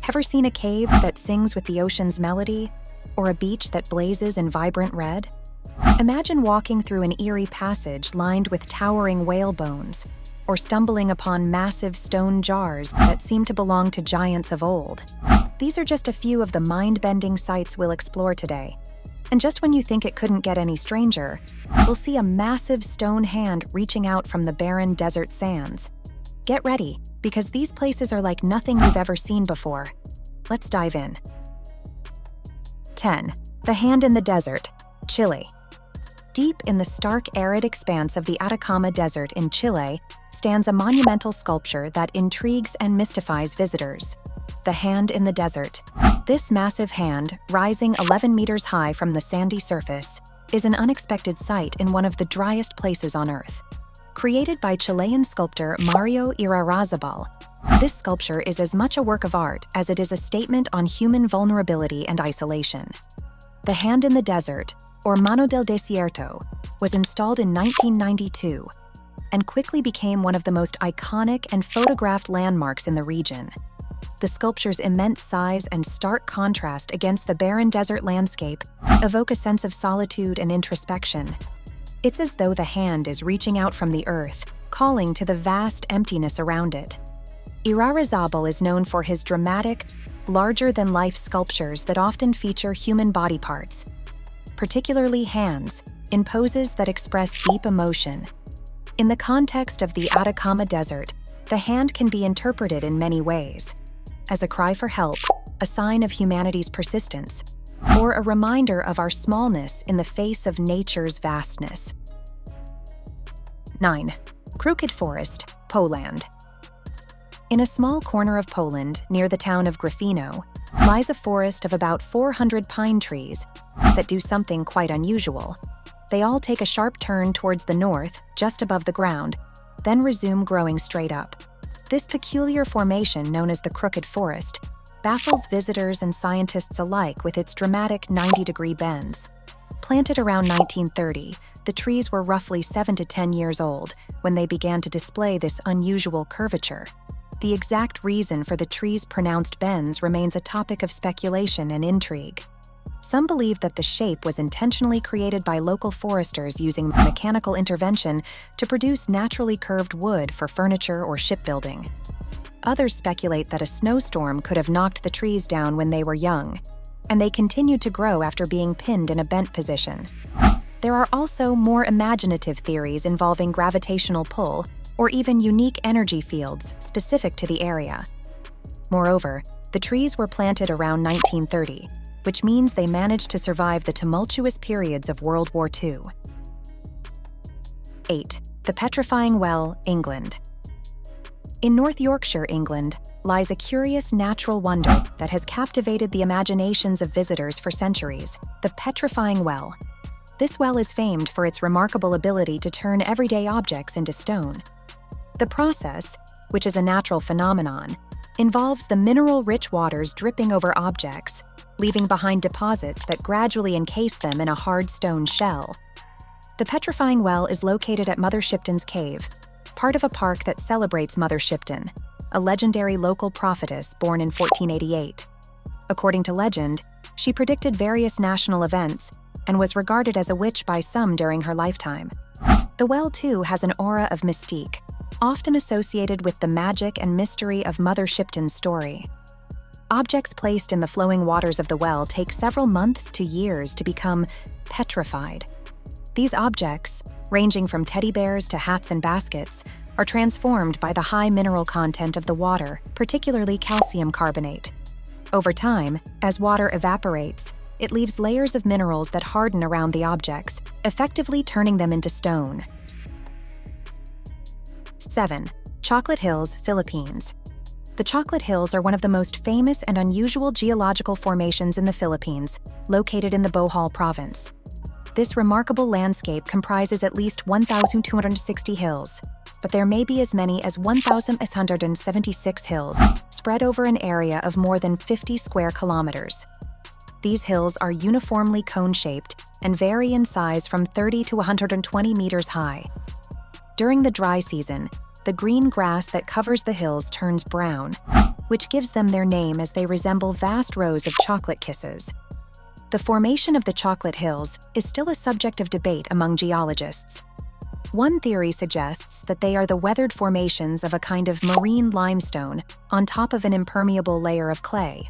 Ever seen a cave that sings with the ocean's melody? Or a beach that blazes in vibrant red? Imagine walking through an eerie passage lined with towering whale bones, or stumbling upon massive stone jars that seem to belong to giants of old. These are just a few of the mind-bending sights we'll explore today. And just when you think it couldn't get any stranger, we'll see a massive stone hand reaching out from the barren desert sands. Get ready, because these places are like nothing you've ever seen before. Let's dive in. 10. The Hand in the Desert, Chile. Deep in the stark arid expanse of the Atacama Desert in Chile stands a monumental sculpture that intrigues and mystifies visitors. The Hand in the Desert. This massive hand, rising 11 meters high from the sandy surface, is an unexpected sight in one of the driest places on Earth. Created by Chilean sculptor Mario Irarrázaval, this sculpture is as much a work of art as it is a statement on human vulnerability and isolation. The Hand in the Desert, or Mano del Desierto, was installed in 1992 and quickly became one of the most iconic and photographed landmarks in the region. The sculpture's immense size and stark contrast against the barren desert landscape evoke a sense of solitude and introspection. It's as though the hand is reaching out from the earth, calling to the vast emptiness around it. Irarrázaval is known for his dramatic, larger-than-life sculptures that often feature human body parts, particularly hands, in poses that express deep emotion. In the context of the Atacama Desert, the hand can be interpreted in many ways: as a cry for help, a sign of humanity's persistence, or a reminder of our smallness in the face of nature's vastness. 9. Crooked Forest, Poland. In a small corner of Poland, near the town of Gryfino, lies a forest of about 400 pine trees that do something quite unusual. They all take a sharp turn towards the north, just above the ground, then resume growing straight up. This peculiar formation, known as the Crooked Forest, baffles visitors and scientists alike with its dramatic 90-degree bends. Planted around 1930, the trees were roughly 7 to 10 years old when they began to display this unusual curvature. The exact reason for the trees' pronounced bends remains a topic of speculation and intrigue. Some believe that the shape was intentionally created by local foresters using mechanical intervention to produce naturally curved wood for furniture or shipbuilding. Others speculate that a snowstorm could have knocked the trees down when they were young, and they continued to grow after being pinned in a bent position. There are also more imaginative theories involving gravitational pull or even unique energy fields specific to the area. Moreover, the trees were planted around 1930, which means they managed to survive the tumultuous periods of World War II. 8. The Petrifying Well, England. In North Yorkshire, England, lies a curious natural wonder that has captivated the imaginations of visitors for centuries: the Petrifying Well. This well is famed for its remarkable ability to turn everyday objects into stone. The process, which is a natural phenomenon, involves the mineral-rich waters dripping over objects, leaving behind deposits that gradually encase them in a hard stone shell. The Petrifying Well is located at Mother Shipton's Cave, part of a park that celebrates Mother Shipton, a legendary local prophetess born in 1488. According to legend, she predicted various national events and was regarded as a witch by some during her lifetime. The well, too, has an aura of mystique, often associated with the magic and mystery of Mother Shipton's story. Objects placed in the flowing waters of the well take several months to years to become petrified. These objects, ranging from teddy bears to hats and baskets, are transformed by the high mineral content of the water, particularly calcium carbonate. Over time, as water evaporates, it leaves layers of minerals that harden around the objects, effectively turning them into stone. 7. Chocolate Hills, Philippines. The Chocolate Hills are one of the most famous and unusual geological formations in the Philippines, located in the Bohol province. This remarkable landscape comprises at least 1,260 hills, but there may be as many as 1,876 hills spread over an area of more than 50 square kilometers. These hills are uniformly cone-shaped and vary in size from 30 to 120 meters high. During the dry season, the green grass that covers the hills turns brown, which gives them their name as they resemble vast rows of chocolate kisses. The formation of the Chocolate Hills is still a subject of debate among geologists. One theory suggests that they are the weathered formations of a kind of marine limestone on top of an impermeable layer of clay.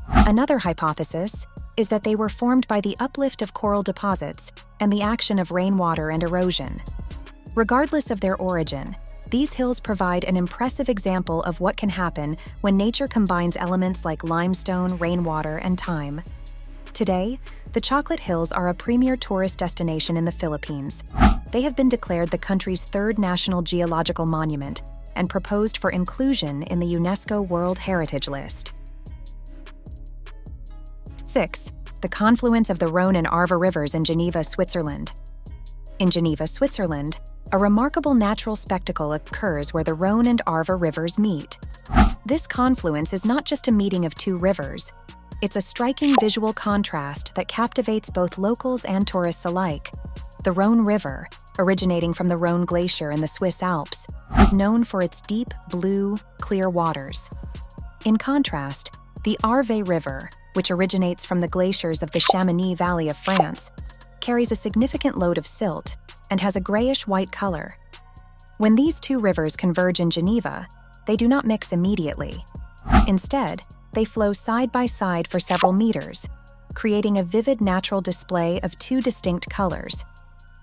Another hypothesis is that they were formed by the uplift of coral deposits and the action of rainwater and erosion. Regardless of their origin, these hills provide an impressive example of what can happen when nature combines elements like limestone, rainwater, and time. Today, the Chocolate Hills are a premier tourist destination in the Philippines. They have been declared the country's third national geological monument and proposed for inclusion in the UNESCO World Heritage List. 6. The confluence of the Rhone and ARA Rivers in Geneva, Switzerland. In Geneva, Switzerland, a remarkable natural spectacle occurs where the Rhone and ARA Rivers meet. This confluence is not just a meeting of two rivers. It's a striking visual contrast that captivates both locals and tourists alike. The Rhone River, originating from the Rhone Glacier in the Swiss Alps, is known for its deep, blue, clear waters. In contrast, the ARA River, which originates from the glaciers of the Chamonix Valley of France, carries a significant load of silt and has a grayish-white color. When these two rivers converge in Geneva, they do not mix immediately. Instead, they flow side by side for several meters, creating a vivid natural display of two distinct colors,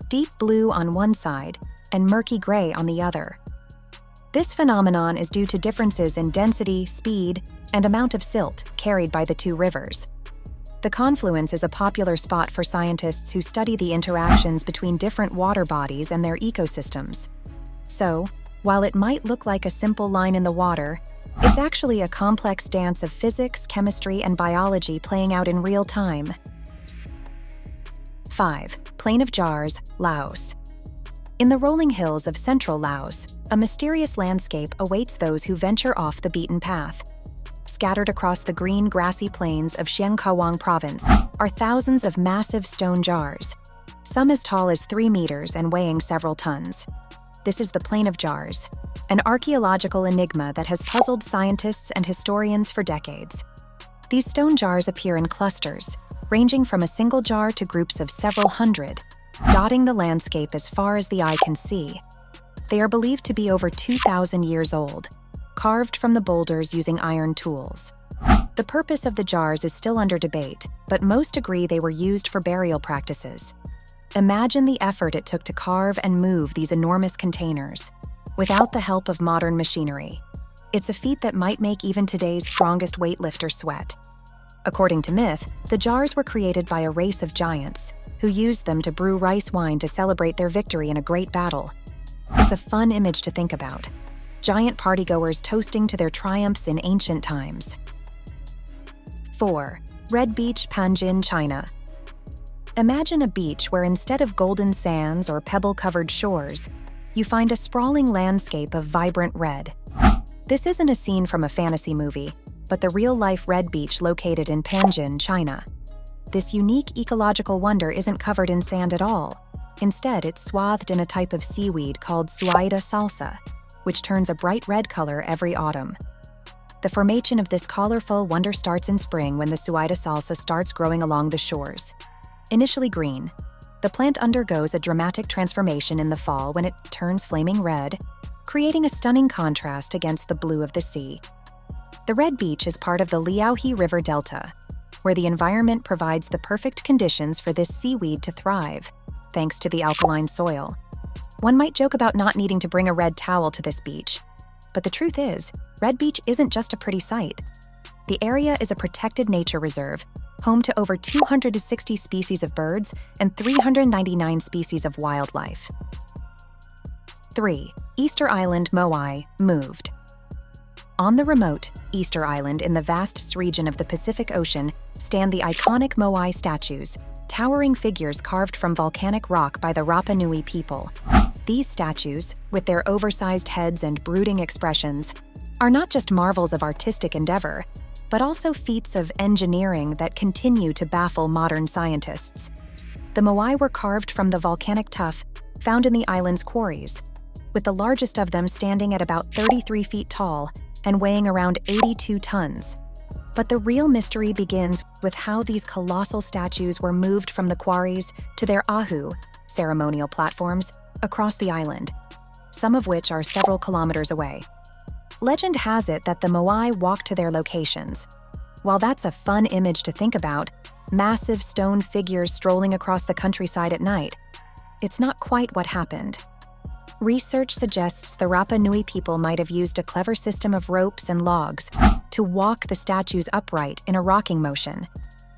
deep blue on one side and murky gray on the other. This phenomenon is due to differences in density, speed, and amount of silt carried by the two rivers. The confluence is a popular spot for scientists who study the interactions between different water bodies and their ecosystems. So, while it might look like a simple line in the water, it's actually a complex dance of physics, chemistry, and biology playing out in real time. 5. Plain of Jars, Laos. In the rolling hills of central Laos, a mysterious landscape awaits those who venture off the beaten path. Scattered across the green, grassy plains of Siêng Khawang Province are thousands of massive stone jars, some as tall as 3 meters and weighing several tons. This is the Plain of Jars, an archaeological enigma that has puzzled scientists and historians for decades. These stone jars appear in clusters, ranging from a single jar to groups of several hundred, dotting the landscape as far as the eye can see. They are believed to be over 2,000 years old, carved from the boulders using iron tools. The purpose of the jars is still under debate, but most agree they were used for burial practices. Imagine the effort it took to carve and move these enormous containers, without the help of modern machinery. It's a feat that might make even today's strongest weightlifter sweat. According to myth, the jars were created by a race of giants, who used them to brew rice wine to celebrate their victory in a great battle. It's a fun image to think about. Giant partygoers toasting to their triumphs in ancient times. 4. Red Beach, Panjin, China. Imagine a beach where instead of golden sands or pebble-covered shores, you find a sprawling landscape of vibrant red. This isn't a scene from a fantasy movie, but the real-life red beach located in Panjin, China. This unique ecological wonder isn't covered in sand at all. Instead, it's swathed in a type of seaweed called Suaida salsa, which turns a bright red color every autumn. The formation of this colorful wonder starts in spring when the Suaida salsa starts growing along the shores. Initially green, the plant undergoes a dramatic transformation in the fall when it turns flaming red, creating a stunning contrast against the blue of the sea. The Red Beach is part of the Liaohe River Delta, where the environment provides the perfect conditions for this seaweed to thrive, thanks to the alkaline soil. One might joke about not needing to bring a red towel to this beach, but the truth is, Red Beach isn't just a pretty sight. The area is a protected nature reserve, home to over 260 species of birds and 399 species of wildlife. 3. Easter Island, Moai, moved. On the remote Easter Island in the vast region of the Pacific Ocean stand the iconic Moai statues, towering figures carved from volcanic rock by the Rapa Nui people. These statues, with their oversized heads and brooding expressions, are not just marvels of artistic endeavor, but also feats of engineering that continue to baffle modern scientists. The Moai were carved from the volcanic tuff found in the island's quarries, with the largest of them standing at about 33 feet tall and weighing around 82 tons. But the real mystery begins with how these colossal statues were moved from the quarries to their ahu, ceremonial platforms, across the island, some of which are several kilometers away. Legend has it that the Moai walked to their locations. While that's a fun image to think about, massive stone figures strolling across the countryside at night, it's not quite what happened. Research suggests the Rapa Nui people might have used a clever system of ropes and logs to walk the statues upright in a rocking motion.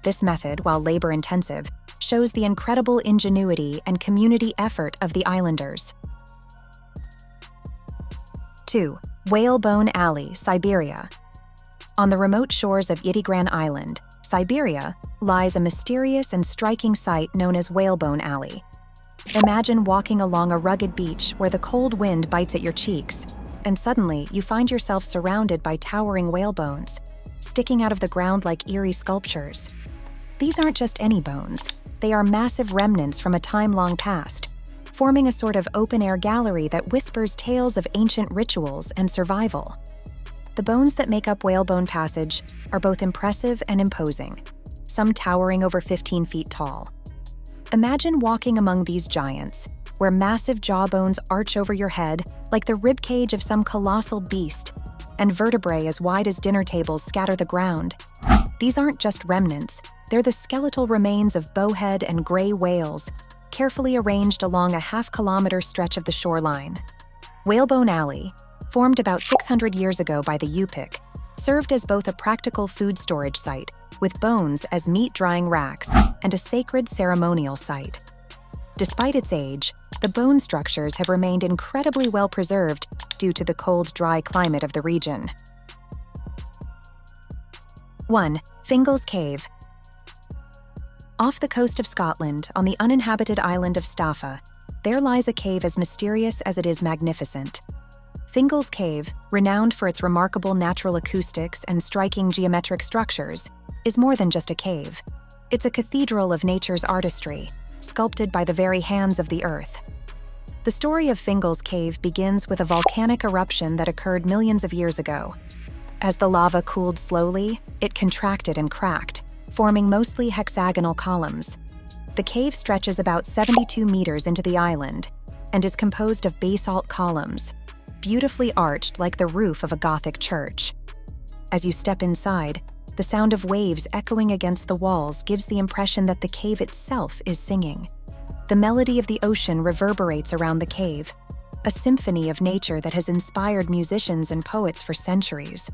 This method, while labor-intensive, shows the incredible ingenuity and community effort of the islanders. 2. Whalebone Alley, Siberia. On the remote shores of Irigan Island, Siberia, lies a mysterious and striking site known as Whalebone Alley. Imagine walking along a rugged beach where the cold wind bites at your cheeks, and suddenly you find yourself surrounded by towering whale bones, sticking out of the ground like eerie sculptures. These aren't just any bones. They are massive remnants from a time long past, forming a sort of open-air gallery that whispers tales of ancient rituals and survival. The bones that make up Whalebone Passage are both impressive and imposing, some towering over 15 feet tall. Imagine walking among these giants, where massive jawbones arch over your head like the ribcage of some colossal beast, and vertebrae as wide as dinner tables scatter the ground. These aren't just remnants, they're the skeletal remains of bowhead and gray whales, carefully arranged along a half-kilometer stretch of the shoreline. Whalebone Alley, formed about 600 years ago by the Yupik, served as both a practical food storage site, with bones as meat-drying racks, and a sacred ceremonial site. Despite its age, the bone structures have remained incredibly well preserved due to the cold, dry climate of the region. 1. Fingals Cave. Off the coast of Scotland, on the uninhabited island of Staffa, there lies a cave as mysterious as it is magnificent. Fingals Cave, renowned for its remarkable natural acoustics and striking geometric structures, is more than just a cave. It's a cathedral of nature's artistry, sculpted by the very hands of the earth. The story of Fingals Cave begins with a volcanic eruption that occurred millions of years ago. As the lava cooled slowly, it contracted and cracked, forming mostly hexagonal columns. The cave stretches about 72 meters into the island and is composed of basalt columns, beautifully arched like the roof of a Gothic church. As you step inside, the sound of waves echoing against the walls gives the impression that the cave itself is singing. The melody of the ocean reverberates around the cave, a symphony of nature that has inspired musicians and poets for centuries.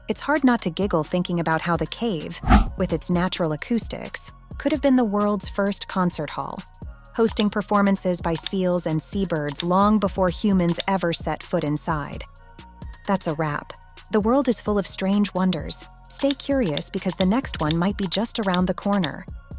It's hard not to giggle thinking about how the cave, with its natural acoustics, could have been the world's first concert hall, hosting performances by seals and seabirds long before humans ever set foot inside. That's a wrap. The world is full of strange wonders. Stay curious because the next one might be just around the corner.